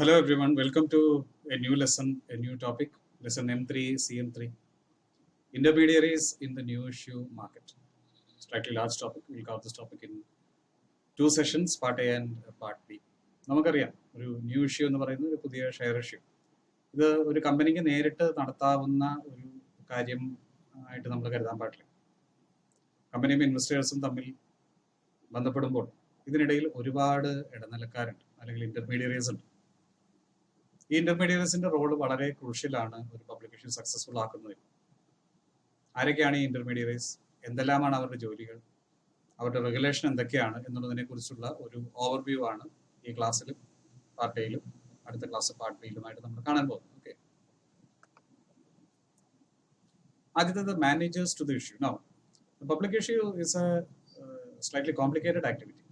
Hello everyone, welcome to a new lesson, a new topic, lesson M3, CM3. Intermediaries in the new issue market. Slightly large topic, we'll cover this topic in two sessions, part A and part B. നമുക്കറിയാം ഒരു new issue എന്ന് പറയുന്നത് ഒരു പുതിയ share issue. ഇത് ഒരു കമ്പനിക്ക് നേരിട്ട് നടത്താവുന്ന ഒരു കാര്യം ആയിട്ട് നമ്മൾ കരുതാൻ പാടില്ല. കമ്പനിയും ഇൻവെസ്റ്റേഴ്സും തമ്മിൽ ബന്ധപ്പെടുമ്പോൾ ഇതിനിടയിൽ ഒരുപാട് ഇടനിലക്കാരുണ്ട്, അല്ലെങ്കിൽ ഇന്റർമീഡിയറീസ് ഉണ്ട്. ഈ ഇന്റർമീഡിയറീസിന്റെ റോള് വളരെ ക്രൂഷ്യലാണ് ഒരു പബ്ലിക് ഇഷ്യൂ സക്സസ്ഫുൾ ആക്കുന്നതിൽ. ആരൊക്കെയാണ് ഈ ഇന്റർമീഡിയറീസ്, എന്തെല്ലാമാണ് അവരുടെ ജോലികൾ, അവരുടെ റെഗുലേഷൻ എന്തൊക്കെയാണ് എന്നുള്ളതിനെ കുറിച്ചുള്ള ഒരു ഓവർവ്യൂ ആണ് ഈ ക്ലാസ്സിലും പാർട്ട് എയിലും അടുത്ത ക്ലാസ് പാർട്ട് ബിയിലുമായിട്ട് നമ്മൾ കാണാൻ പോകുന്നത്. ഓക്കെ, ആദ്യത്തേത് managers to the issue. Now public issue is a slightly complicated activity.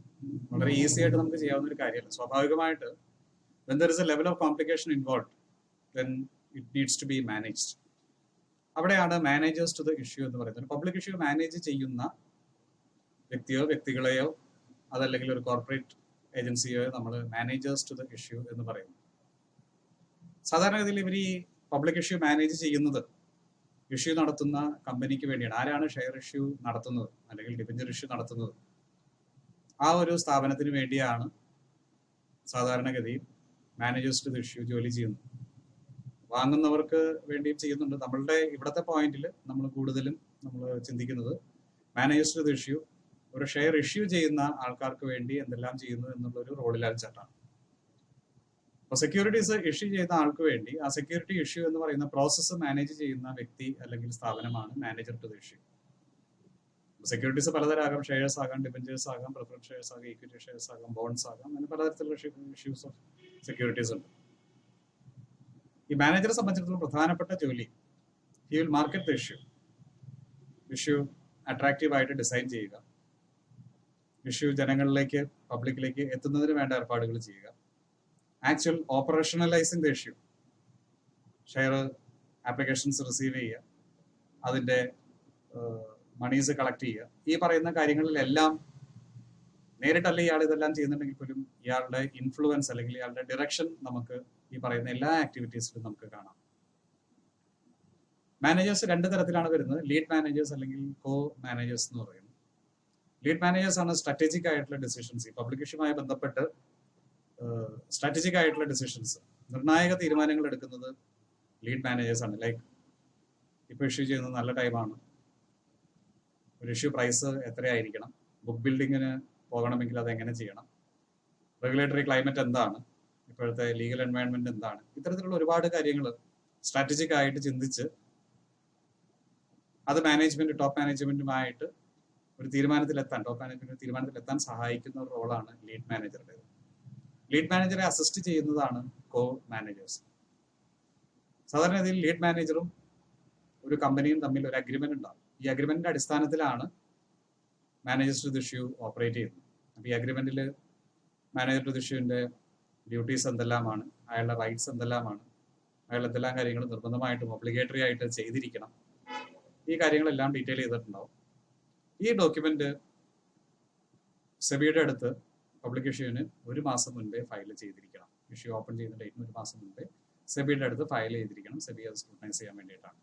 വളരെ ഈസി ആയിട്ട് നമുക്ക് ചെയ്യാവുന്ന ഒരു കാര്യമല്ല. സ്വാഭാവികമായിട്ട് when there is a level of complication involved, then it needs to be managed. അവിടെയാണ് മാനേജേഴ്സ് ടു ദ ഇഷ്യൂ എന്ന് പറയുന്നത്. പബ്ലിക് ഇഷ്യൂ മാനേജ് ചെയ്യുന്ന വ്യക്തിയോ വ്യക്തികളെയോ അതല്ലെങ്കിൽ ഒരു കോർപ്പറേറ്റ് ഏജൻസിയോ നമ്മൾ മാനേജേഴ്സ് ടു ദ ഇഷ്യൂ എന്ന് പറയുന്നു. സാധാരണഗതിയിൽ ഇവർ ഈ പബ്ലിക് ഇഷ്യൂ മാനേജ് ചെയ്യുന്നത് ഇഷ്യൂ നടത്തുന്ന കമ്പനിക്ക് വേണ്ടിയാണ്. ആരാണ് ഷെയർ ഇഷ്യൂ നടത്തുന്നത് അല്ലെങ്കിൽ ഡിബഞ്ചർ ഇഷ്യൂ നടത്തുന്നത്, ആ ഒരു സ്ഥാപനത്തിന് വേണ്ടിയാണ് സാധാരണഗതിയിൽ മാനേജേഴ്സ് ടു ദ ഇഷ്യൂ ജോലി ചെയ്യുന്നു. വാങ്ങുന്നവർക്ക് വേണ്ടിയും ചെയ്യുന്നുണ്ട്. നമ്മളുടെ ഇവിടുത്തെ പോയിന്റിൽ നമ്മൾ കൂടുതലും നമ്മൾ ചിന്തിക്കുന്നത് മാനേജേഴ്സ് ടു ദ ഇഷ്യൂ ഒരു ഷെയർ ഇഷ്യൂ ചെയ്യുന്ന ആൾക്കാർക്ക് വേണ്ടി എന്തെല്ലാം ചെയ്യുന്നു എന്നുള്ളൊരു റോളിലാണ് ചേട്ടാണ്. അപ്പോൾ സെക്യൂരിറ്റീസ് ഇഷ്യൂ ചെയ്യുന്ന ആൾക്ക് വേണ്ടി ആ സെക്യൂരിറ്റി ഇഷ്യൂ എന്ന് പറയുന്ന പ്രോസസ്സ് മാനേജ് ചെയ്യുന്ന വ്യക്തി അല്ലെങ്കിൽ സ്ഥാപനമാണ് manager to the issue. Securities പലതരമാകാം, ഷെയർസ് ആകാം, ഡിബഞ്ചേഴ്സ് ആകാം, പ്രിഫറൻസ് ഷെയർസ് ആകാം, ഈക്വിറ്റി ഷെയർസ് ആകാം, ബോണ്ട്സ് ആകാം, അങ്ങനെ പലതരത്തിലുള്ള ഇഷ്യൂസ് ഓഫ് സെക്യൂരിറ്റീസ് ഉണ്ട്. ഈ മാനേജറെ സംബന്ധിച്ചിടത്തോളം പ്രധാനപ്പെട്ട ജോലി he will market the issue attractive ആയിട്ട് ഡിസൈൻ ചെയ്യുക, ഇഷ്യൂ ജനങ്ങളിലേക്ക് പബ്ലിക്കിലേക്ക് എത്തുന്നതിന് വേണ്ട ഏർപ്പാടുകൾ ചെയ്യുക, actual operationalising the issue, share applications receive ചെയ്യുക, അതിൻ്റെ മണീസ് കളക്ട് ചെയ്യുക, ഈ പറയുന്ന കാര്യങ്ങളിലെല്ലാം നേരിട്ടല്ല ഇയാൾ ഇതെല്ലാം ചെയ്യുന്നുണ്ടെങ്കിൽ പോലും ഇയാളുടെ ഇൻഫ്ലുവൻസ് അല്ലെങ്കിൽ ഇയാളുടെ ഡിറക്ഷൻ നമുക്ക് ഈ പറയുന്ന എല്ലാ ആക്ടിവിറ്റീസിലും നമുക്ക് കാണാം. മാനേജേഴ്സ് രണ്ട് തരത്തിലാണ് വരുന്നത്, ലീഡ് മാനേജേഴ്സ് അല്ലെങ്കിൽ കോ മാനേജേഴ്സ് എന്ന് പറയുന്നത്. ലീഡ് മാനേജേഴ്സ് ആണ് സ്ട്രാറ്റജിക് ആയിട്ടുള്ള ഡിസിഷൻസ്, ഈ പബ്ലിക് ഇഷ്യൂമായി ബന്ധപ്പെട്ട് സ്ട്രാറ്റജിക് ആയിട്ടുള്ള ഡിസിഷൻസ്, നിർണായക തീരുമാനങ്ങൾ എടുക്കുന്നത് ലീഡ് മാനേജേഴ്സ് ആണ്. ലൈക്ക് ഇപ്പോൾ ഇഷ്യൂ ചെയ്യുന്നത് നല്ല ടൈമാണ്, ഒരു ഇഷ്യൂ പ്രൈസ് എത്രയായിരിക്കണം, ബുക്ക് ബിൽഡിങ്ങിന് പോകണമെങ്കിൽ അതെങ്ങനെ ചെയ്യണം, റെഗുലേറ്ററി ക്ലൈമറ്റ് എന്താണ്, ഇപ്പോഴത്തെ ലീഗൽ എൻവയൺമെന്റ് എന്താണ്, ഇത്തരത്തിലുള്ള ഒരുപാട് കാര്യങ്ങൾ സ്ട്രാറ്റജിക് ആയിട്ട് ചിന്തിച്ച് അത് മാനേജ്മെന്റ് ടോപ്പ് മാനേജ്മെന്റുമായിട്ട് ഒരു തീരുമാനത്തിലെത്താൻ, ടോപ്പ് മാനേജ്മെന്റ് തീരുമാനത്തിലെത്താൻ സഹായിക്കുന്ന ഒരു റോളാണ് ലീഡ് മാനേജറുടെ. ലീഡ് മാനേജറെ അസിസ്റ്റ് ചെയ്യുന്നതാണ് കോ മാനേജേഴ്സ്. സാധാരണ ഇതിൽ ലീഡ് മാനേജറും ഒരു കമ്പനിയും തമ്മിൽ ഒരു അഗ്രിമെന്റ് ഉണ്ടാകും. ഈ അഗ്രിമെന്റിന്റെ അടിസ്ഥാനത്തിലാണ് managers to the issue operate ചെയ്യുന്നത്. അപ്പോൾ ഈ അഗ്രിമെന്റിൽ മാനേജർ ടു ദി ഇഷ്യൂവിന്റെ ഡ്യൂട്ടീസ് എന്തെല്ലാമാണ്, അയാളുടെ റൈറ്റ്സ് എന്തെല്ലാമാണ്, അയാൾ എന്തെല്ലാം കാര്യങ്ങൾ നിർബന്ധമായിട്ടും ഒബ്ലിഗേറ്ററി ആയിട്ട് ചെയ്തിരിക്കണം, ഈ കാര്യങ്ങളെല്ലാം ഡീറ്റെയിൽ ചെയ്തിട്ടുണ്ടാവും. ഈ ഡോക്യുമെന്റ് സെബിയുടെ അടുത്ത് പബ്ലിക് ഇഷ്യൂവിന് ഒരു മാസം മുൻപേ ഫയൽ ചെയ്തിരിക്കണം. ഇഷ്യൂ ഓപ്പൺ ചെയ്യുന്ന ഡേറ്റിന് ഒരു മാസം മുൻപേ സെബിയുടെ അടുത്ത് ഫയൽ ചെയ്തിരിക്കണം, സെബി അത് സ്ക്രൂട്ടനൈസ് ചെയ്യാൻ വേണ്ടിയിട്ടാണ്.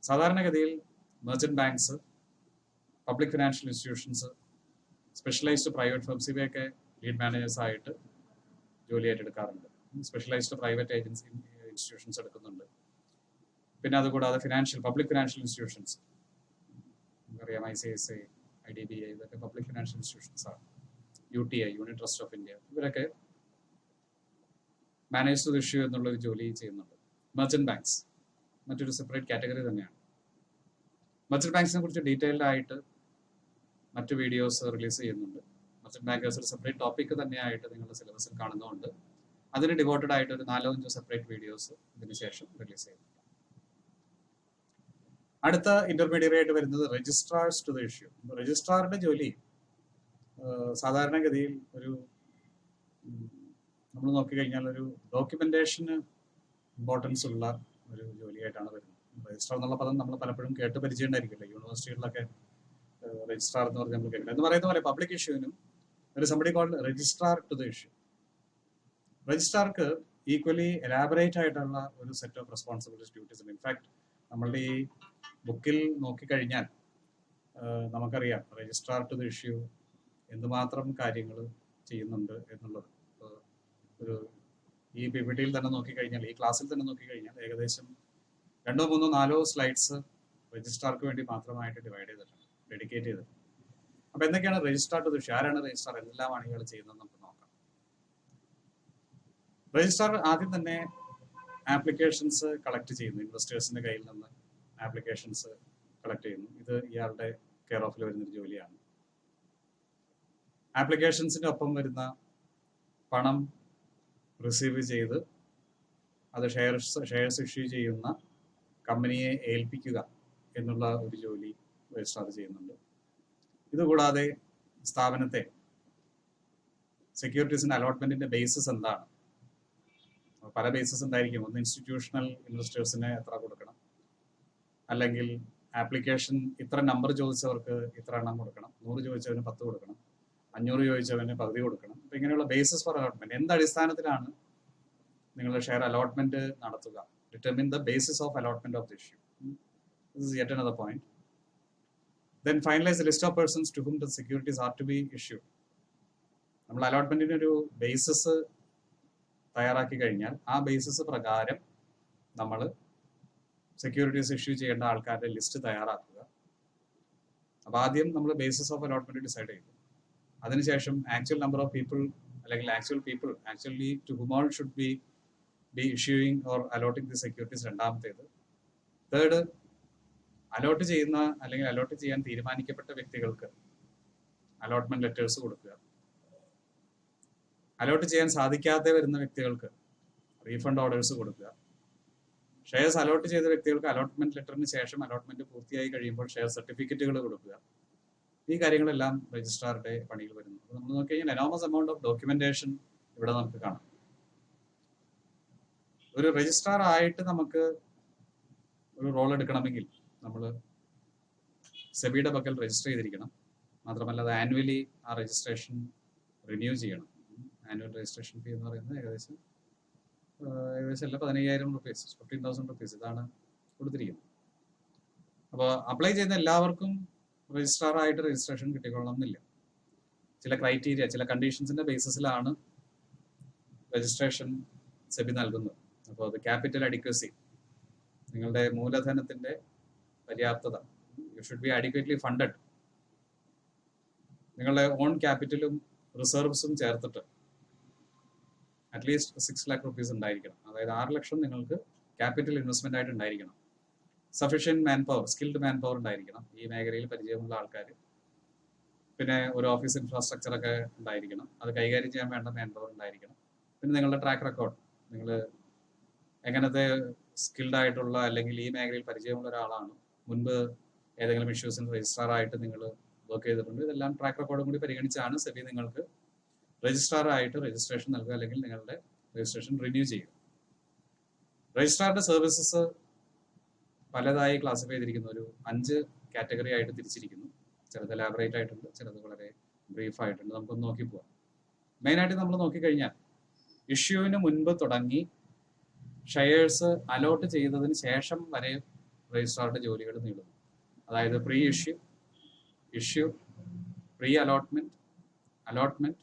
സാധാരണഗതിയിൽ merchant banks, public financial institutions, specialised private firms ഇവയൊക്കെ ലീഡ് മാനേജേഴ്സ് ആയിട്ട് ജോലി ഏറ്റെടുക്കാറുണ്ട്. സ്പെഷ്യലൈസ്ഡ് പ്രൈവറ്റ് ഏജൻസി ഇൻസ്റ്റിറ്റ്യൂഷൻസ് എടുക്കുന്നുണ്ട്. പിന്നെ അതുകൂടാതെ പബ്ലിക് ഫിനാൻഷ്യൽ ഇൻസ്റ്റിറ്റ്യൂഷൻസ്, നമുക്കറിയാം ICICI, IDBI, ഇതൊക്കെ പബ്ലിക് ഫിനാൻഷ്യൽ ഇൻസ്റ്റിറ്റ്യൂഷൻസ് ആണ്. UTI, unit trust of India, ഇവരൊക്കെ മാനേജ് ടു ദി ഇഷ്യൂ എന്നുള്ളൊരു ജോലി ചെയ്യുന്നുണ്ട്. മെർച്ചന്റ് ബാങ്ക്സ് മറ്റൊരു സെപ്പറേറ്റ് കാറ്റഗറി തന്നെയാണ്. മെർച്ചന്റ് ബാങ്ക്സിനെ കുറിച്ച് ഡീറ്റെയിൽഡ് ആയിട്ട് മറ്റു വീഡിയോസ് റിലീസ് ചെയ്യുന്നുണ്ട്. മെർച്ചന്റ് ബാങ്കേഴ്സ് ഒരു സെപ്പറേറ്റ് ടോപ്പിക് തന്നെയായിട്ട് നിങ്ങളുടെ സിലബസിൽ കാണുന്നതുകൊണ്ട് അതിന് ഡിവോട്ടഡ് ആയിട്ട് ഒരു 4-5 സെപ്പറേറ്റ് വീഡിയോസ് ഇതിന് ശേഷം റിലീസ് ചെയ്യുന്നുണ്ട്. അടുത്ത ഇന്റർമീഡിയറ്റ് ആയിട്ട് വരുന്നത് രജിസ്ട്രാർസ് ടു ദ ഇഷ്യൂ. രജിസ്ട്രാറുടെ ജോലി സാധാരണഗതിയിൽ ഒരു നമ്മൾ നോക്കിക്കഴിഞ്ഞാൽ ഒരു ഡോക്യുമെന്റേഷന് ഇമ്പോർട്ടൻസ് ഉള്ള ഒരു ജോലിയായിട്ടാണ് വരുന്നത്. രജിസ്ട്രാർ എന്നുള്ള പദം നമ്മൾ പലപ്പോഴും കേട്ട് പരിചയമുണ്ടായിരിക്കില്ല. യൂണിവേഴ്സിറ്റികളിലൊക്കെ രജിസ്ട്രാർ എന്ന് പറഞ്ഞ് നമ്മൾ കേൾക്കില്ല. എന്ന് പറയുന്ന പോലെ പബ്ലിക് ഇഷ്യൂവിനും ഒരു somebody called registrar to the issue. രജിസ്ട്രാർക്ക് ഈക്വലി എലാബറേറ്റ് ആയിട്ടുള്ള ഒരു സെറ്റ് ഓഫ് റെസ്പോൺസിബിലിറ്റീസ് ഡ്യൂട്ടീസ് ഉണ്ട്. ഇൻഫാക്ട് നമ്മളുടെ ഈ ബുക്കിൽ നോക്കിക്കഴിഞ്ഞാൽ നമുക്കറിയാം രജിസ്ട്രാർ ടു ദ ഇഷ്യൂ എന്തുമാത്രം കാര്യങ്ങൾ ചെയ്യുന്നുണ്ട് എന്നുള്ളത്. ഒരു ഈ പിപിടിയിൽ തന്നെ നോക്കിക്കഴിഞ്ഞാൽ, ഈ ക്ലാസ്സിൽ തന്നെ നോക്കിക്കഴിഞ്ഞാൽ ഏകദേശം 2, 3, 4 സ്ലൈഡ്സ് രജിസ്ട്രാർക്ക് വേണ്ടി മാത്രമായിട്ട് ഡിവൈഡ് ചെയ്തിട്ടുണ്ട്, ഡെഡിക്കേറ്റ് ചെയ്തിട്ടുണ്ട്. അപ്പൊ എന്തൊക്കെയാണ് രജിസ്ട്രാർ ടു ദ ഇഷ്യൂ, ആരാണ് രജിസ്ട്രാർ, എന്തെല്ലാമാണ് ഇയാൾ ചെയ്യുന്നത് നമുക്ക് നോക്കാം. രജിസ്ട്രാർ ആദ്യം തന്നെ ആപ്ലിക്കേഷൻസ് കളക്ട് ചെയ്യുന്നു, ഇൻവെസ്റ്റേഴ്സിന്റെ കയ്യിൽ നിന്ന് ആപ്ലിക്കേഷൻസ് കളക്ട് ചെയ്യുന്നു. ഇത് ഇയാളുടെ കെയർ ഓഫിൽ വരുന്നൊരു ജോലിയാണ്. ആപ്ലിക്കേഷൻസിന്റെ ഒപ്പം വരുന്ന പണം റിസീവ് ചെയ്ത് അത് ഷെയർസ് ഇഷ്യൂ ചെയ്യുന്ന കമ്പനിയെ ഏൽപ്പിക്കുക എന്നുള്ള ഒരു ജോലി രജിസ്ട്രാർ ചെയ്യുന്നുണ്ട്. ഇതുകൂടാതെ സ്ഥാപനത്തെ സെക്യൂരിറ്റീസിന്റെ അലോട്ട്മെന്റിന്റെ ബേസിസ് എന്താണ്, പല ബേസിസ് ഉണ്ടായിരിക്കും. ഒന്ന് ഇൻസ്റ്റിറ്റ്യൂഷണൽ ഇൻവെസ്റ്റേഴ്സിന് എത്ര കൊടുക്കണം, അല്ലെങ്കിൽ ആപ്ലിക്കേഷൻ ഇത്ര നമ്പർ ചോദിച്ചവർക്ക് ഇത്ര എണ്ണം കൊടുക്കണം, 100 ചോദിച്ചവന് 10 കൊടുക്കണം, 500 ചോദിച്ചവന് പകുതി കൊടുക്കണം. അപ്പൊ ഇങ്ങനെയുള്ള ബേസിസ് ഫോർ അലോട്ട്മെന്റ്, എന്ത് അടിസ്ഥാനത്തിലാണ് നിങ്ങളുടെ ഷെയർ അലോട്ട്മെന്റ് നടത്തുക, determine the basis of allotment of the issue. This is yet another point. Then finalize the list of persons to whom the securities are to be issued. നമ്മൾ അലോട്ട്മെന്റിന് ഒരു basis തയ്യാറാക്കി കഴിഞ്ഞാൽ ആ basis പ്രകാരം നമ്മൾ securities issue ചെയ്യേണ്ട ആൾക്കാരുടെ list തയ്യാറാക്കുക. അപ്പൊ ആദ്യം നമ്മൾ ബേസിസ് ഓഫ് അലോട്ട്മെന്റ് ഡിസൈഡ് ചെയ്തു. അതിനുശേഷം ആക്ച്വൽ നമ്പർ ഓഫ് പീപ്പിൾ അല്ലെങ്കിൽ actual people actually to whom all should be issuing or allotting the securities രണ്ടാമത്തേത്. തേർഡ്, അലോട്ട് ചെയ്യുന്ന അല്ലെങ്കിൽ അലോട്ട് ചെയ്യാൻ തീരുമാനിക്കപ്പെട്ട വ്യക്തികൾക്ക് അലോട്ട്മെന്റ് ലെറ്റേഴ്സ് കൊടുക്കുക. അലോട്ട് ചെയ്യാൻ സാധിക്കാതെ വരുന്ന വ്യക്തികൾക്ക് റീഫണ്ട് ഓർഡേഴ്സ് കൊടുക്കുക. ഷെയർസ് അലോട്ട് ചെയ്ത വ്യക്തികൾക്ക് അലോട്ട്മെന്റ് ലെറ്ററിന് ശേഷം അലോട്ട്മെന്റ് പൂർത്തിയായി കഴിയുമ്പോൾ ഷെയർ സർട്ടിഫിക്കറ്റുകൾ കൊടുക്കുക. ഈ കാര്യങ്ങളെല്ലാം രജിസ്ട്രാറുടെ പണിയിൽ വരുന്നു. നമ്മൾ നോക്കിക്കഴിഞ്ഞാൽ എനോമസ് എമൗണ്ട് ഓഫ് ഡോക്യുമെന്റേഷൻ ഇവിടെ നമുക്ക് കാണാം. ഒരു രജിസ്ട്രാർ ആയിട്ട് നമുക്ക് ഒരു റോൾ എടുക്കണമെങ്കിൽ നമ്മൾ സെബിയുടെ പക്കൽ രജിസ്റ്റർ ചെയ്തിരിക്കണം. മാത്രമല്ല അത് ആനുവലി ആ രജിസ്ട്രേഷൻ റിന്യൂ ചെയ്യണം. ആനുവൽ രജിസ്ട്രേഷൻ ഫീ എന്ന് പറയുന്നത് ഏകദേശം അല്ല 15,000 റുപ്പീസ്, 15,000 റുപ്പീസ് ഇതാണ് കൊടുത്തിരിക്കുന്നത്. അപ്പോൾ അപ്ലൈ ചെയ്യുന്ന എല്ലാവർക്കും രജിസ്ട്രാർ ആയിട്ട് രജിസ്ട്രേഷൻ കിട്ടിക്കൊള്ളണം എന്നില്ല. ചില ക്രൈറ്റീരിയ, ചില കണ്ടീഷൻസിന്റെ ബേസിസിലാണ് രജിസ്ട്രേഷൻ സെബി നൽകുന്നത്. അപ്പോൾ അത് ക്യാപിറ്റൽ അഡിക്വസി, നിങ്ങളുടെ മൂലധനത്തിന്റെ പര്യാപ്തത, you should be adequately funded, നിങ്ങളുടെ ഓൺ ക്യാപിറ്റലും റിസർവ്സും ചേർത്തിട്ട് അറ്റ്ലീസ്റ്റ് 6 lakh റുപ്പീസ് ഉണ്ടായിരിക്കണം. അതായത് 6 ലക്ഷം നിങ്ങൾക്ക് ക്യാപിറ്റൽ ഇൻവെസ്റ്റ്മെന്റ് ആയിട്ട് ഉണ്ടായിരിക്കണം. Sufficient man power, skilled man power ഉണ്ടായിരിക്കണം, ഈ മേഖലയിൽ പരിചയമുള്ള ആൾക്കാർ. പിന്നെ ഒരു ഓഫീസ് ഇൻഫ്രാസ്ട്രക്ചർ ഒക്കെ ഉണ്ടായിരിക്കണം, അത് കൈകാര്യം ചെയ്യാൻ വേണ്ട മാൻ പവർ ഉണ്ടായിരിക്കണം. പിന്നെ നിങ്ങളുടെ ട്രാക്ക് റെക്കോർഡ്, നിങ്ങൾ എങ്ങനത്തെ സ്കിൽഡ് ആയിട്ടുള്ള അല്ലെങ്കിൽ ഈ മേഖലയിൽ പരിചയമുള്ള ഒരാളാണ്, മുൻപ് ഏതെങ്കിലും ഇഷ്യൂസിന് രജിസ്ട്രാർ ആയിട്ട് നിങ്ങൾ വർക്ക് ചെയ്തിട്ടുണ്ട്, ഇതെല്ലാം ട്രാക്ക് റെക്കോർഡും കൂടി പരിഗണിച്ചാണ് സെബി നിങ്ങൾക്ക് രജിസ്ട്രാർ ആയിട്ട് രജിസ്ട്രേഷൻ നൽകുക അല്ലെങ്കിൽ നിങ്ങളുടെ രജിസ്ട്രേഷൻ റിന്യൂ ചെയ്യുക. രജിസ്ട്രാറുടെ സർവീസസ് പലതായി ക്ലാസിഫൈ ചെയ്തിരിക്കുന്നു. ഒരു 5 കാറ്റഗറി ആയിട്ട് തിരിച്ചിരിക്കുന്നു. ചിലത് എലാബറേറ്റ് ആയിട്ടുണ്ട്, ചിലത് വളരെ ബ്രീഫ് ആയിട്ടുണ്ട്. നമുക്കൊന്ന് നോക്കി പോവാം. മെയിനായിട്ട് നമ്മൾ നോക്കിക്കഴിഞ്ഞാൽ ഇഷ്യൂവിന് മുൻപ് തുടങ്ങി ഷെയർസ് അലോട്ട് ചെയ്തതിന് ശേഷം വരെ രജിസ്ട്രാറുടെ ജോലികൾ നീളുന്നു. അതായത് pre issue, issue, pre allotment, allotment,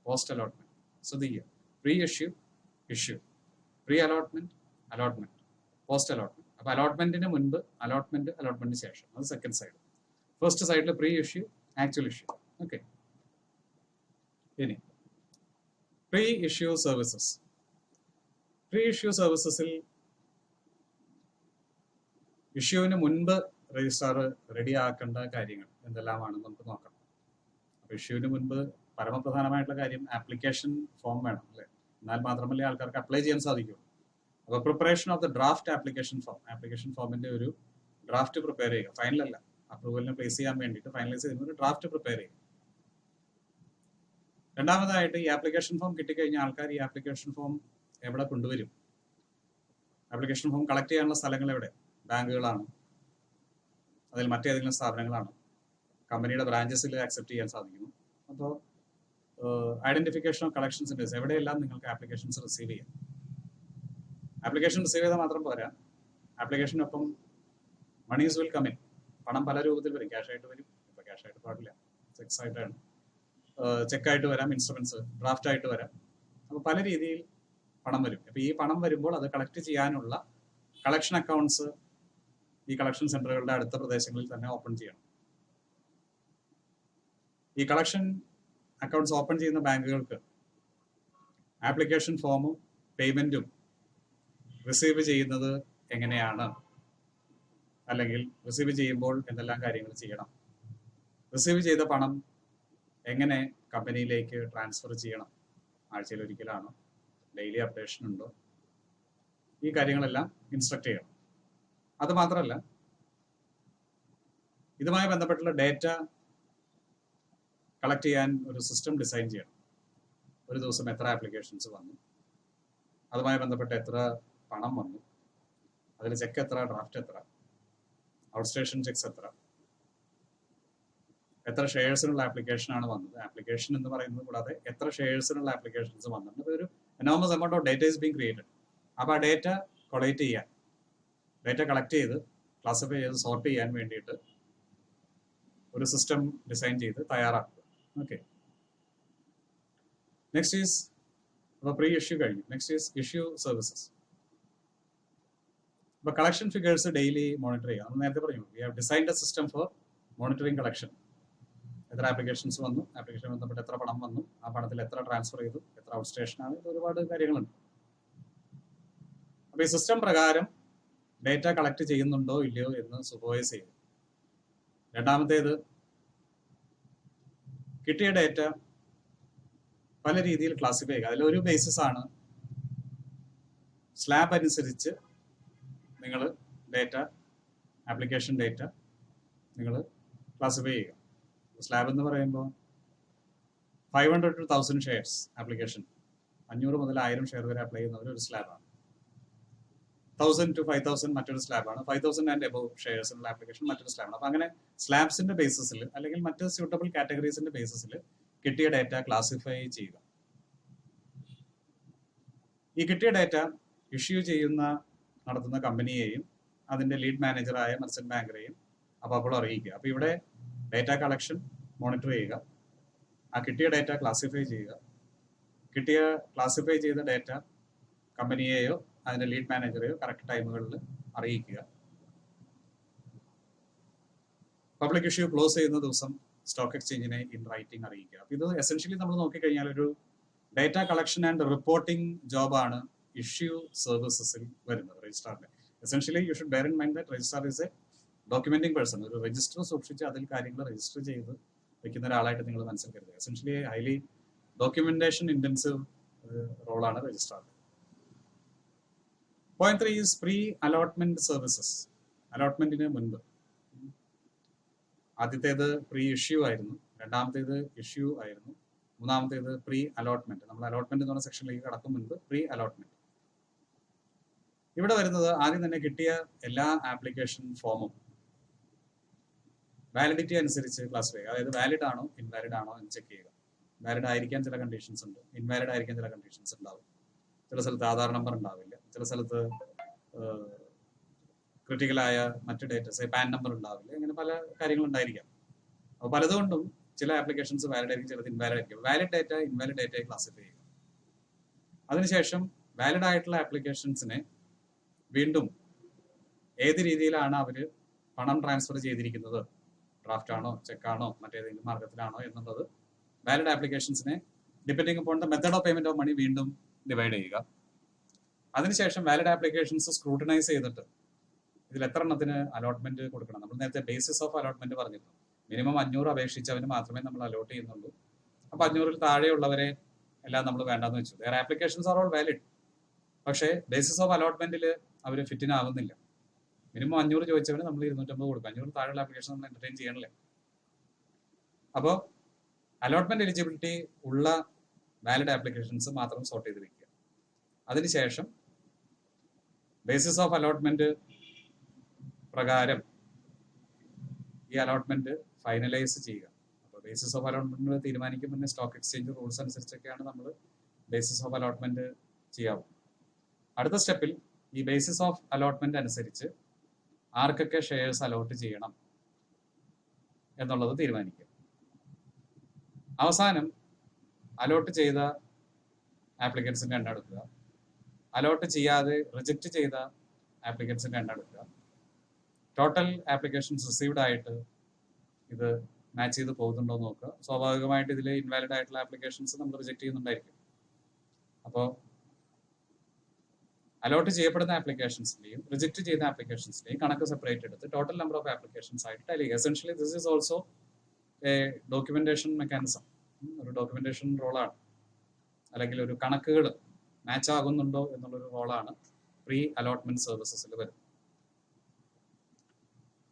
post allotment. ശ്രദ്ധിക്കുക, pre issue, issue, pre allotment, allotment, post allotment. അപ്പൊ അലോട്ട്മെന്റിന് മുൻപ്, അലോട്ട്മെന്റ്, അലോട്ട്മെന്റിന് ശേഷം, അത് സെക്കൻഡ് സൈഡ്. ഫസ്റ്റ് സൈഡിൽ pre issue, actual issue. Okay, ഇനി pre issue services. Pre issue സർവീസസിൽ ഇഷ്യൂവിന് മുൻപ് രജിസ്ട്രാർ റെഡി ആക്കേണ്ട കാര്യങ്ങൾ എന്തെല്ലാമാണെന്ന് നമുക്ക് നോക്കാം. അപ്പൊ ഇഷ്യൂവിന് മുൻപ് പരമപ്രധാനമായിട്ടുള്ള കാര്യം ആപ്ലിക്കേഷൻ ഫോം വേണം, അല്ലെ? എന്നാൽ മാത്രമല്ലേ ആൾക്കാർക്ക് അപ്ലൈ ചെയ്യാൻ സാധിക്കുള്ളൂ. അപ്പോൾ preparation of the draft application form, application ഫോമിന്റെ ഒരു ഡ്രാഫ്റ്റ് പ്രിപ്പയർ ചെയ്യുക. ഫൈനലല്ല, അപ്രൂവലിന് പ്ലേസ് ചെയ്യാൻ വേണ്ടിയിട്ട് ഫൈനലൈസ് ചെയ്യുന്ന ഒരു ഡ്രാഫ്റ്റ് പ്രിപ്പയർ ചെയ്യുക. രണ്ടാമതായിട്ട് ഈ ആപ്ലിക്കേഷൻ ഫോം കിട്ടിക്കഴിഞ്ഞ ആൾക്കാർ ഈ ആപ്ലിക്കേഷൻ ഫോം എവിടെ കൊണ്ടുവരും? ആപ്ലിക്കേഷൻ ഫോം കളക്ട് ചെയ്യാനുള്ള സ്ഥലങ്ങൾ എവിടെ? ബാങ്കുകളാണ്, അതിൽ മറ്റേതെങ്കിലും സ്ഥാപനങ്ങളാണ്, കമ്പനിയുടെ ബ്രാഞ്ചസിൽ ആക്സെപ്റ്റ് ചെയ്യാൻ സാധിക്കുന്നു. അപ്പോൾ ഐഡന്റിഫിക്കേഷൻ ഓഫ് കളക്ഷൻ സെന്റേഴ്സ്, എവിടെയെല്ലാം നിങ്ങൾക്ക് ആപ്ലിക്കേഷൻസ് റിസീവ് ചെയ്യാം. ആപ്ലിക്കേഷൻ റിസീവ് ചെയ്താൽ മാത്രം പോരാ, ആപ്ലിക്കേഷനൊപ്പം മണീസ് വിൽ കം ഇൻ. പണം പല രൂപത്തിൽ വരും. ക്യാഷ് ആയിട്ട് വരും, ഇപ്പൊ ക്യാഷ് ആയിട്ട് പാടില്ല, ചെക്സ് ആയിട്ടാണ്, ചെക്കായിട്ട് വരാം, ഇൻസ്ട്രുമെന്റ്സ് ഡ്രാഫ്റ്റ് ആയിട്ട് വരാം. അപ്പോൾ പല രീതിയിൽ പണം വരും. അപ്പോൾ ഈ പണം വരുമ്പോൾ അത് കളക്ട് ചെയ്യാനുള്ള കളക്ഷൻ അക്കൗണ്ട്സ് ഈ കളക്ഷൻ സെന്ററുകളുടെ അടുത്ത പ്രദേശങ്ങളിൽ തന്നെ ഓപ്പൺ ചെയ്യണം. ഈ കളക്ഷൻ അക്കൗണ്ട്സ് ഓപ്പൺ ചെയ്യുന്ന ബാങ്കുകൾക്ക് ആപ്ലിക്കേഷൻ ഫോമും പേയ്മെന്റും റിസീവ് ചെയ്യുന്നത് എങ്ങനെയാണ്, അല്ലെങ്കിൽ റിസീവ് ചെയ്യുമ്പോൾ എന്തെല്ലാം കാര്യങ്ങൾ ചെയ്യണം, റിസീവ് ചെയ്ത പണം എങ്ങനെ കമ്പനിയിലേക്ക് ട്രാൻസ്ഫർ ചെയ്യണം, ആഴ്ചയിൽ ഒരിക്കലാണോ, ഡെയിലി അപ്ഡേഷൻ ഉണ്ടോ, ഈ കാര്യങ്ങളെല്ലാം ഇൻസ്ട്രക്ട് ചെയ്യണം. അതുമാത്രമല്ല, ഇതുമായി ബന്ധപ്പെട്ടുള്ള ഡേറ്റ കളക്ട് ചെയ്യാൻ ഒരു സിസ്റ്റം ഡിസൈൻ ചെയ്യണം. ഒരു ദിവസം എത്ര ആപ്ലിക്കേഷൻസ് വന്നു, അതുമായി ബന്ധപ്പെട്ട് എത്ര പണം വന്നു, അതിൽ ചെക്ക് എത്ര, ഡ്രാഫ്റ്റ് എത്ര, ഔട്ട് സ്റ്റേഷൻ ചെക്സ് എത്ര ഷെയർസിനുള്ള ആപ്ലിക്കേഷനാണ് വന്നത്, ആപ്ലിക്കേഷൻ എന്ന് പറയുന്നത് കൂടാതെ എത്ര ഷെയർസിനുള്ള ആപ്ലിക്കേഷൻസ് വന്നിട്ടുണ്ട്. ഒരു enormous amount of data is being created. അപ്പോൾ ആ ഡേറ്റ കൊളക്ട് ചെയ്യാൻ, ഡേറ്റ കളക്ട് ചെയ്ത് ക്ലാസിഫൈ ചെയ്ത് സോർട്ട് ചെയ്യാൻ വേണ്ടിയിട്ട് ഒരു സിസ്റ്റം ഡിസൈൻ ചെയ്ത് തയ്യാറാക്കുക. ഓക്കെ, നെക്സ്റ്റ് ഈസ് അപ്പോൾ പ്രീ ഇഷ്യൂ കഴിഞ്ഞു. Next is issue services. അപ്പോൾ കളക്ഷൻ ഫിഗേഴ്സ് ഡെയിലി മോണിറ്റർ ചെയ്യുക. നമ്മൾ നേരത്തെ പറഞ്ഞു, we have designed A system for monitoring collection. എത്ര ആപ്ലിക്കേഷൻസ് വന്നു, ആപ്ലിക്കേഷൻ ബന്ധപ്പെട്ട് എത്ര പണം വന്നു, ആ പണത്തിൽ എത്ര ട്രാൻസ്ഫർ ചെയ്തു, എത്ര ഔട്ട് സ്റ്റേഷൻ ആണ്, ഇത് ഒരുപാട് കാര്യങ്ങളുണ്ട്. അപ്പോൾ ഈ സിസ്റ്റം പ്രകാരം ഡേറ്റ കളക്ട് ചെയ്യുന്നുണ്ടോ ഇല്ലയോ എന്ന് സൂപ്പർവൈസ് ചെയ്യും. രണ്ടാമത്തേത്, കിട്ടിയ ഡേറ്റ പല രീതിയിൽ ക്ലാസിഫൈ ചെയ്യുക. അതിലൊരു ബേസിസ് ആണ് സ്ലാബ് അനുസരിച്ച് നിങ്ങൾ ഡേറ്റ, ആപ്ലിക്കേഷൻ ഡേറ്റ നിങ്ങൾ ക്ലാസിഫൈ ചെയ്യുക. സ്ലാബ് എന്ന് പറയുമ്പോൾ 500 to 1000 ഷെയർസ് ആപ്ലിക്കേഷൻ, 500 മുതൽ 1000 ഷെയർ വരെ അപ്ലൈ ചെയ്യുന്നവർ ഒരു സ്ലാബാണ്. 1000 to 5000 മറ്റൊരു സ്ലാബാണ്. 5000 ആൻഡ് എബവ് ഷെയർസിനുള്ള ആപ്ലിക്കേഷൻ മറ്റൊരു സ്ലാബാണ്. അപ്പോൾ അങ്ങനെ സ്ലാബ്സിന്റെ ബേസിസിൽ അല്ലെങ്കിൽ മറ്റ് സ്യൂട്ടബിൾ കാറ്റഗറീസിന്റെ ബേസിസിൽ കിട്ടിയ ഡേറ്റ ക്ലാസിഫൈ ചെയ്യുക. ഈ കിട്ടിയ ഡേറ്റ ഇഷ്യൂ നടത്തുന്ന കമ്പനിയെയും അതിന്റെ ലീഡ് മാനേജറായ മെർച്ചന്റ് ബാങ്കറെയും അപ്പോൾ അറിയിക്കുക. അപ്പോൾ ഇവിടെ ഡേറ്റ കളക്ഷൻ മോണിറ്റർ ചെയ്യുക, ആ കിട്ടിയ ഡേറ്റ ക്ലാസിഫൈ ചെയ്യുക, ക്ലാസിഫൈ ചെയ്ത ഡേറ്റ കമ്പനിയെയോ അതിന്റെ ലീഡ് മാനേജറെയോ കറക്റ്റ് ടൈമുകളിൽ അറിയിക്കുക. പബ്ലിക് ഇഷ്യൂ ക്ലോസ് ചെയ്യുന്ന ദിവസം സ്റ്റോക്ക് എക്സ്ചേഞ്ചിനെ ഇൻ റൈറ്റിംഗ് അറിയിക്കുക. അപ്പോൾ ഇത് എസെൻഷ്യലി നമ്മൾ നോക്കിക്കഴിഞ്ഞാൽ ഒരു ഡേറ്റ കളക്ഷൻ ആൻഡ് റിപ്പോർട്ടിംഗ് ജോബാണ് ഇഷ്യൂ സർവീസസിൽ വരുന്നത് രജിസ്ട്രാറിന്റെ. Essentially you should bear in mind that registrar is a documenting person. ഒരു രജിസ്റ്റർ സൂക്ഷിച്ച് അതിൽ കാര്യങ്ങൾ രജിസ്റ്റർ ചെയ്ത് വെക്കുന്ന ഒരാളായിട്ട് നിങ്ങൾ മനസ്സിലാക്കരുത്. എസെൻഷ്യലി ഹൈലി ഡോക്യുമെന്റേഷൻ ഇന്റൻസീവ് റോളാണ് രജിസ്ട്രാർ. Point 3 is pre allotment services. അലോട്ട്മെന്റിന് മുൻപ്, ആദ്യത്തേത് പ്രീ ഇഷ്യൂ ആയിരുന്നു, രണ്ടാമത്തേത് ഇഷ്യൂ ആയിരുന്നു, മൂന്നാമത്തേത് പ്രീ അലോട്ട്മെന്റ്. നമ്മൾ അലോട്ട്മെന്റ് എന്ന് പറഞ്ഞ സെക്ഷനിലേക്ക് കടക്കും മുൻപ് പ്രീ അലോട്ട്മെന്റ്. ഇവിടെ വരുന്നത് ആദ്യം തന്നെ കിട്ടിയ എല്ലാ ആപ്ലിക്കേഷൻ ഫോമും വാലിഡിറ്റി അനുസരിച്ച് ക്ലാസിഫൈ ചെയ്യുക. അതായത് വാലിഡ് ആണോ ഇൻവാലിഡ് ആണോ എന്ന് ചെക്ക് ചെയ്യുക. വാലിഡ് ആയിരിക്കാൻ ചില കണ്ടീഷൻസ് ഉണ്ട്, ഇൻവാലിഡ് ആയിരിക്കാൻ ചില കണ്ടീഷൻസ് ഉണ്ടാവും. ചില സ്ഥലത്ത് ആധാർ നമ്പർ ഉണ്ടാവില്ല, ചില സ്ഥലത്ത് ക്രിട്ടിക്കലായ മറ്റ് ഡേറ്റസ് പാൻ നമ്പർ ഉണ്ടാവില്ല, ഇങ്ങനെ പല കാര്യങ്ങൾ ഉണ്ടായിരിക്കാം. അപ്പോൾ പലതുകൊണ്ടും ചില ആപ്ലിക്കേഷൻസ് വാലിഡ് ആയിരിക്കും, ചിലത് ഇൻവാലിഡ് ആയിരിക്കും. വാലിഡ് ഡേറ്റ ഇൻവാലിഡ് ഡേറ്റയെ ക്ലാസിഫൈ ചെയ്യുക. അതിനുശേഷം വാലിഡ് ആയിട്ടുള്ള ആപ്ലിക്കേഷൻസിനെ വീണ്ടും ഏത് രീതിയിലാണ് അവർ പണം ട്രാൻസ്ഫർ ചെയ്തിരിക്കുന്നത്, ഡ്രാഫ്റ്റ് ആണോ, ചെക്കാണോ, മറ്റേതെങ്കിലും മാർഗത്തിലാണോ എന്നുള്ളത് വാലിഡ് ആപ്ലിക്കേഷൻസിനെ depending upon the method of payment of money വീണ്ടും ഡിവൈഡ് ചെയ്യുക. അതിനുശേഷം വാലിഡ് ആപ്ലിക്കേഷൻസ് സ്ക്രൂട്ടനൈസ് ചെയ്തിട്ട് ഇതിൽ എത്ര എണ്ണത്തിന് അലോട്ട്മെന്റ് കൊടുക്കണം. നമ്മൾ നേരത്തെ ബേസിസ് ഓഫ് അലോട്ട്മെന്റ് പറഞ്ഞിരുന്നു. മിനിമം 500 അപേക്ഷിച്ചവന് മാത്രമേ നമ്മൾ അലോട്ട് ചെയ്യുന്നുള്ളൂ. അപ്പോൾ 500-ൽ താഴെയുള്ളവരെ എല്ലാം നമ്മൾ വേണ്ടെന്ന് വെച്ചു. വേറെ ആപ്ലിക്കേഷൻസ് ആർ ഓൾ വാലിഡ്, പക്ഷേ ബേസിസ് ഓഫ് അലോട്ട്മെന്റിൽ അവർ ഫിറ്റിനാവുന്നില്ല. മിനിമം 500 ചോദിച്ചവന് നമ്മൾ 250 കൊടുക്കും. 500 താഴെയുള്ള ആപ്ലിക്കേഷൻ നമ്മൾ എന്റർടൈൻ ചെയ്യണല്ലേ. അപ്പോൾ അലോട്ട്മെന്റ് എലിജിബിലിറ്റി ഉള്ള വാലിഡ് ആപ്ലിക്കേഷൻസ് മാത്രം സോർട്ട് ചെയ്ത് വെക്കുക. അതിനുശേഷം ബേസിസ് ഓഫ് അലോട്ട്മെന്റ് പ്രകാരം ഈ അലോട്ട്മെന്റ് ഫൈനലൈസ് ചെയ്യുക. അപ്പോൾ ബേസിസ് ഓഫ് അലോട്ട്മെന്റ് തീരുമാനിക്കും മുന്നേ സ്റ്റോക്ക് എക്സ്ചേഞ്ച് റൂൾസ് അനുസരിച്ചൊക്കെയാണ് നമ്മൾ ബേസിസ് ഓഫ് അലോട്ട്മെന്റ് ചെയ്യാവും. അടുത്ത സ്റ്റെപ്പിൽ ഈ ബേസിസ് ഓഫ് അലോട്ട്മെന്റ് അനുസരിച്ച് ആർക്കൊക്കെ ഷെയർസ് അലോട്ട് ചെയ്യണം എന്നുള്ളത് തീരുമാനിക്കും. അവസാനം അലോട്ട് ചെയ്ത ആപ്ലിക്കൻസിന്റെ എണ്ണം എടുക്കുക, അലോട്ട് ചെയ്യാതെ റിജക്റ്റ് ചെയ്ത ആപ്ലിക്കൻസിന്റെ എണ്ണം എടുക്കുക, ടോട്ടൽ ആപ്ലിക്കേഷൻസ് റിസീവ്ഡ് ആയിട്ട് ഇത് മാച്ച് ചെയ്ത് പോകുന്നുണ്ടോ എന്ന് നോക്കുക. സ്വാഭാവികമായിട്ട് ഇതിൽ ഇൻവാലിഡ് ആയിട്ടുള്ള ആപ്ലിക്കേഷൻസ് നമ്മൾ റിജക്ട് ചെയ്യുന്നുണ്ടായിരിക്കും. അപ്പോൾ അലോട്ട് ചെയ്യപ്പെടുന്ന ആപ്ലിക്കേഷൻസിന്റെയും റിജക്ട് ചെയ്യുന്ന ആപ്ലിക്കേഷൻസിന്റെയും കണക്ക് സെപ്പറേറ്റ് എടുത്ത് ടോട്ടൽ നമ്പർ ഓഫ് ആപ്ലിക്കേഷൻസ് ആയിട്ട് ടാലി ചെയ്യുക. Essentially this is also A documentation mechanism, ഒരു ഡോക്യുമെന്റേഷൻ റോളാണ്, അല്ലെങ്കിൽ ഒരു കണക്കുകൾ മാച്ച് ആകുന്നുണ്ടോ എന്നുള്ളൊരു റോളാണ് പ്രീ അലോട്ട്മെന്റ് സർവീസസിൽ വരുന്നത്.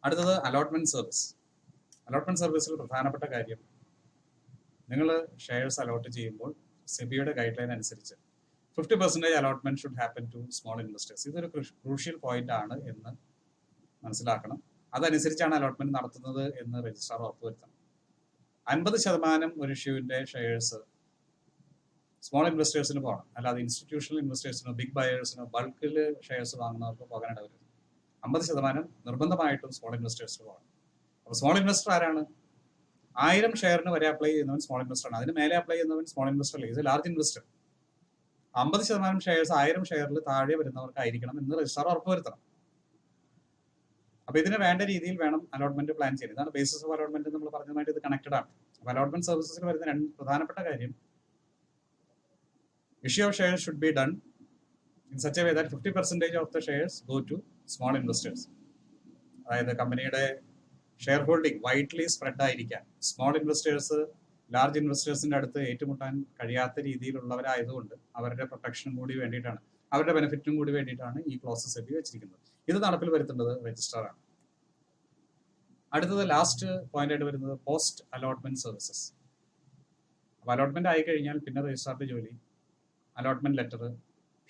അടുത്തത് അലോട്ട്മെന്റ് സർവീസ്. അലോട്ട്മെന്റ് സർവീസിൽ പ്രധാനപ്പെട്ട കാര്യം, നിങ്ങൾ ഷെയർസ് അലോട്ട് ചെയ്യുമ്പോൾ സെബിയുടെ ഗൈഡ് ലൈൻ അനുസരിച്ച് 50% allotment should happen to small investors. ഇതൊരു ക്രൂഷ്യൽ പോയിന്റ് ആണ് എന്ന് മനസ്സിലാക്കണം. അതനുസരിച്ചാണ് അലോട്ട്മെന്റ് നടത്തുന്നത് എന്ന് രജിസ്ട്രാർ ഉറപ്പുവരുത്തണം. 50% ഒരു ഇഷ്യൂവിന്റെ ഷെയർസ് സ്മോൾ ഇൻവെസ്റ്റേഴ്സിന് പോകണം, അല്ലാതെ ഇൻസ്റ്റിറ്റ്യൂഷണൽ ഇൻവെസ്റ്റേഴ്സിനോ ബിഗ് ബയേഴ്സിനോ ബൾക്കിൽ ഷെയർസ് വാങ്ങുന്നവർക്ക് പോകാൻ ഇടവരുത്. 50% നിർബന്ധമായിട്ടും സ്മോൾ ഇൻവെസ്റ്റേഴ്സിന് പോകണം. അപ്പോൾ സ്മോൾ ഇൻവെസ്റ്റർ ആരാണ്? 1000 ഷെയറിന് വരെ അപ്ലൈ ചെയ്യുന്നവൻ സ്മോൾ ഇൻവെസ്റ്റർ ആണ്. അതിന് മേലെ അപ്ലൈ ചെയ്യുന്നവൻ സ്മോൾ ഇൻവെസ്റ്റർ അല്ല, ഇത് ലാർജ് ഇൻവെസ്റ്റർ. 50% ഷെയർസ് 1000 ഷെയറിൽ താഴെ വരുന്നവർക്കായിരിക്കണം എന്ന് രജിസ്ട്രാർ ഉറപ്പുവരുത്തണം. അപ്പൊ ഇതിന് വേണ്ട രീതിയിൽ വേണം അലോട്ട്മെന്റ് പ്ലാൻ ചെയ്യുന്നത്. ഇതാണ് ബേസിസ് ഓഫ് അലോട്ട്മെന്റ് നമ്മൾ പറഞ്ഞതുമായിട്ട് ഇത് കണക്റ്റഡ് ആണ്. അപ്പൊ അലോട്ട്മെന്റ് സർവീസസിൽ വരുന്ന രണ്ട് പ്രധാനപ്പെട്ട കാര്യം, issue of shares should be done in such a way that 50% of the shares go to small investors. അതായത് കമ്പനിയുടെ ഷെയർ ഹോൾഡിംഗ് വൈഡ്ലി സ്പ്രെഡ് ആയിരിക്കാൻ, സ്മോൾ ഇൻവെസ്റ്റേഴ്സ് ലാർജ് ഇൻവെസ്റ്റേഴ്സിന്റെ അടുത്ത് ഏറ്റുമുട്ടാൻ കഴിയാത്ത രീതിയിലുള്ളവരായതുകൊണ്ട് അവരുടെ പ്രൊട്ടക്ഷനും കൂടി വേണ്ടിയിട്ടാണ്, അവരുടെ ബെനിഫിറ്റിനും കൂടി വേണ്ടിയിട്ടാണ് ഈ ക്ലോസസ് സെബി വെച്ചിരിക്കുന്നത്. ഇത് നടപ്പിൽ വരുത്തേണ്ടത് രജിസ്ട്രാർ ആണ്. അടുത്തത് ലാസ്റ്റ് പോയിന്റ് ആയിട്ട് വരുന്നത് പോസ്റ്റ് അലോട്ട്മെന്റ് സർവീസസ്. അപ്പോൾ അലോട്ട്മെന്റ് ആയി കഴിഞ്ഞാൽ പിന്നെ രജിസ്ട്രാറിന്റെ ജോലി അലോട്ട്മെന്റ് ലെറ്റർ,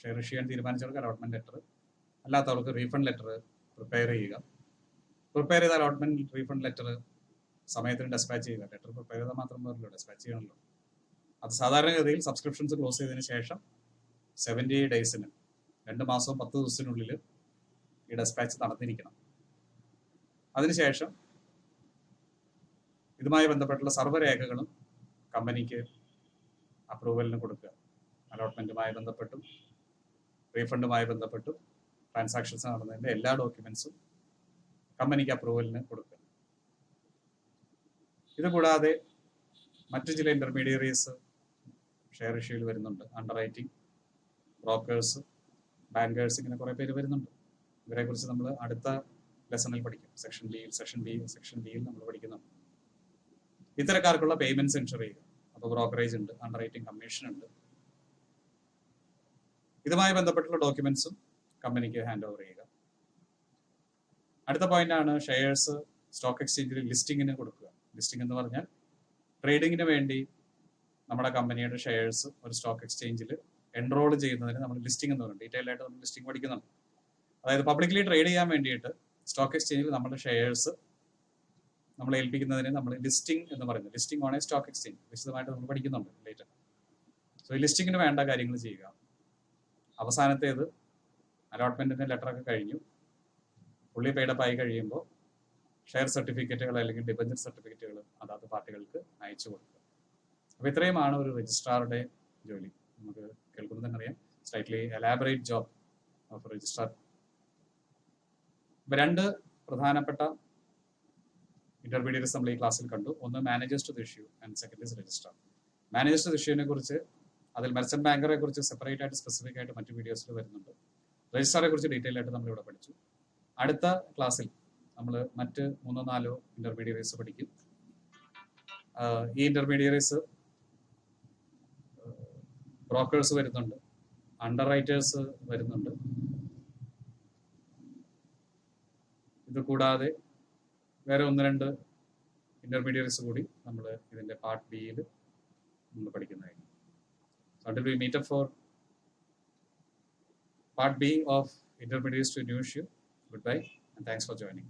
ഷെയർ ഇഷ്യൂ ചെയ്യാൻ തീരുമാനിച്ചവർക്ക് അലോട്ട്മെന്റ് ലെറ്റർ, അല്ലാത്തവർക്ക് റീഫണ്ട് ലെറ്റർ പ്രിപ്പയർ ചെയ്യുക. പ്രിപ്പയർ ചെയ്ത അലോട്ട്മെന്റ് റീഫണ്ട് ലെറ്റർ സമയത്തിന് ഡെസ്പാച്ച് ചെയ്യുക. ലെറ്റർ പ്രിപ്പയർ ചെയ്താൽ മാത്രം പോരല്ലോ, ഡെസ്പാച്ച് ചെയ്യണമല്ലോ. അത് സാധാരണഗതിയിൽ സബ്സ്ക്രിപ്ഷൻസ് ക്ലോസ് ചെയ്തതിന് ശേഷം 78 ഡേയ്സിന് 2 മാസവും 10 ദിവസത്തിനുള്ളിൽ ഈ ഡെസ്പാച്ച് നടന്നിരിക്കണം. അതിനുശേഷം ഇതുമായി ബന്ധപ്പെട്ടുള്ള സർവ്വരേഖകളും കമ്പനിക്ക് അപ്രൂവലിന് കൊടുക്കുക. അലോട്ട്മെന്റുമായി ബന്ധപ്പെട്ടും റീഫണ്ടുമായി ബന്ധപ്പെട്ടും ട്രാൻസാക്ഷൻസ് നടന്നതിൻ്റെ എല്ലാ ഡോക്യുമെന്റ്സും കമ്പനിക്ക് അപ്രൂവലിന് കൊടുക്കുക. ഇത് കൂടാതെ മറ്റു ചില ഇന്റർമീഡിയറീസ് ഷെയർ ഇഷ്യൂയിൽ വരുന്നുണ്ട്. അണ്ടർ റൈറ്റിംഗ്, ബ്രോക്കേഴ്സ്, ബാങ്കേഴ്സ്, ഇങ്ങനെ കുറേ പേര് വരുന്നുണ്ട്. ഇവരെ കുറിച്ച് നമ്മൾ അടുത്ത ലെസണിൽ പഠിക്കും. സെക്ഷൻ ബിയിൽ നമ്മൾ പഠിക്കുന്നുണ്ട്. ഇത്തരക്കാർക്കുള്ള പേയ്മെന്റ്സ് എൻഷുർ ചെയ്യുക. അപ്പോൾ ബ്രോക്കറേജ് ഉണ്ട്, അണ്ടർ റൈറ്റിംഗ് കമ്മീഷൻ ഉണ്ട്. ഇതുമായി ബന്ധപ്പെട്ടുള്ള ഡോക്യുമെന്റ്സും കമ്പനിക്ക് ഹാൻഡ് ഓവർ ചെയ്യുക. അടുത്ത പോയിന്റ് ആണ് ഷെയർസ് സ്റ്റോക്ക് എക്സ്ചേഞ്ചിൽ ലിസ്റ്റിങ്ങിന് കൊടുക്കുക. ലിസ്റ്റിംഗ് എന്ന് പറഞ്ഞാൽ ട്രേഡിങ്ങിന് വേണ്ടി നമ്മുടെ കമ്പനിയുടെ ഷെയർസ് ഒരു സ്റ്റോക്ക് എക്സ്ചേഞ്ചിൽ എൻറോൾ ചെയ്യുന്നതിന് നമ്മൾ ലിസ്റ്റിംഗ് എന്ന് പറയുന്നത് ഡീറ്റെയിൽ ആയിട്ട് നമ്മൾ ലിസ്റ്റിംഗ് പഠിക്കുന്നുണ്ട്. അതായത് പബ്ലിക്കലി ട്രേഡ് ചെയ്യാൻ വേണ്ടിയിട്ട് സ്റ്റോക്ക് എക്സ്ചേഞ്ചിൽ നമ്മുടെ ഷെയർസ് നമ്മൾ ഏൽപ്പിക്കുന്നതിന് നമ്മൾ ലിസ്റ്റിംഗ് എന്ന് പറയുന്നത്, listing on A stock exchange വിശദമായിട്ട് നമ്മൾ പഠിക്കുന്നുണ്ട് ലേറ്റർ. സോ ഈ ലിസ്റ്റിങ്ങിന് വേണ്ട കാര്യങ്ങൾ ചെയ്യുക. അവസാനത്തേത് അലോട്ട്മെന്റിന്റെ ലെറ്ററൊക്കെ കഴിഞ്ഞു, ഫുള്ളി പെയ്ഡപ്പ് ആയി കഴിയുമ്പോൾ ഷെയർ സർട്ടിഫിക്കറ്റുകൾ അല്ലെങ്കിൽ ഡിബഞ്ചർ സർട്ടിഫിക്കറ്റുകൾ അതാത് പാർട്ടികൾക്ക് അയച്ചു കൊടുക്കുക. അപ്പോൾ ഇത്രയുമാണ് ഒരു രജിസ്ട്രാറുടെ ജോലി. നമുക്ക് കേൾക്കുമ്പോൾ തന്നെ അറിയാം, slightly elaborate job of registrar. ഇപ്പം 2 പ്രധാനപ്പെട്ട ഇന്റർമീഡിയറ്റ്സ് നമ്മൾ ഈ ക്ലാസ്സിൽ കണ്ടു. ഒന്ന് managers to the issue and second is registrar. Managers to the ഇഷ്യൂവിനെ കുറിച്ച്, അതിൽ മെർച്ചന്റ് ബാങ്കറെ കുറിച്ച് സെപ്പറേറ്റ് ആയിട്ട് സ്പെസിഫിക് ആയിട്ട് മറ്റു വീഡിയോസിൽ വരുന്നുണ്ട്. രജിസ്ട്രാറെ കുറിച്ച് ഡീറ്റെയിൽ ആയിട്ട് നമ്മൾ ഇവിടെ പഠിച്ചു. അടുത്ത ക്ലാസ്സിൽ നമ്മൾ മറ്റ് 3-4 ഇന്റർമീഡിയറീസ് പഠിക്കും. ഈ ഇന്റർമീഡിയറീസ് ബ്രോക്കേഴ്സ് വരുന്നുണ്ട്, അണ്ടർ റൈറ്റേഴ്സ് വരുന്നുണ്ട്. ഇത് കൂടാതെ വേറെ 1-2 ഇന്റർമീഡിയറീസ് കൂടി നമ്മൾ ഇതിന്റെ പാർട്ട് ബിയിൽ നമ്മൾ പഠിക്കുന്നതായിരിക്കും. Until we meet up for part B of intermediates to new issue. Goodbye and thanks for joining.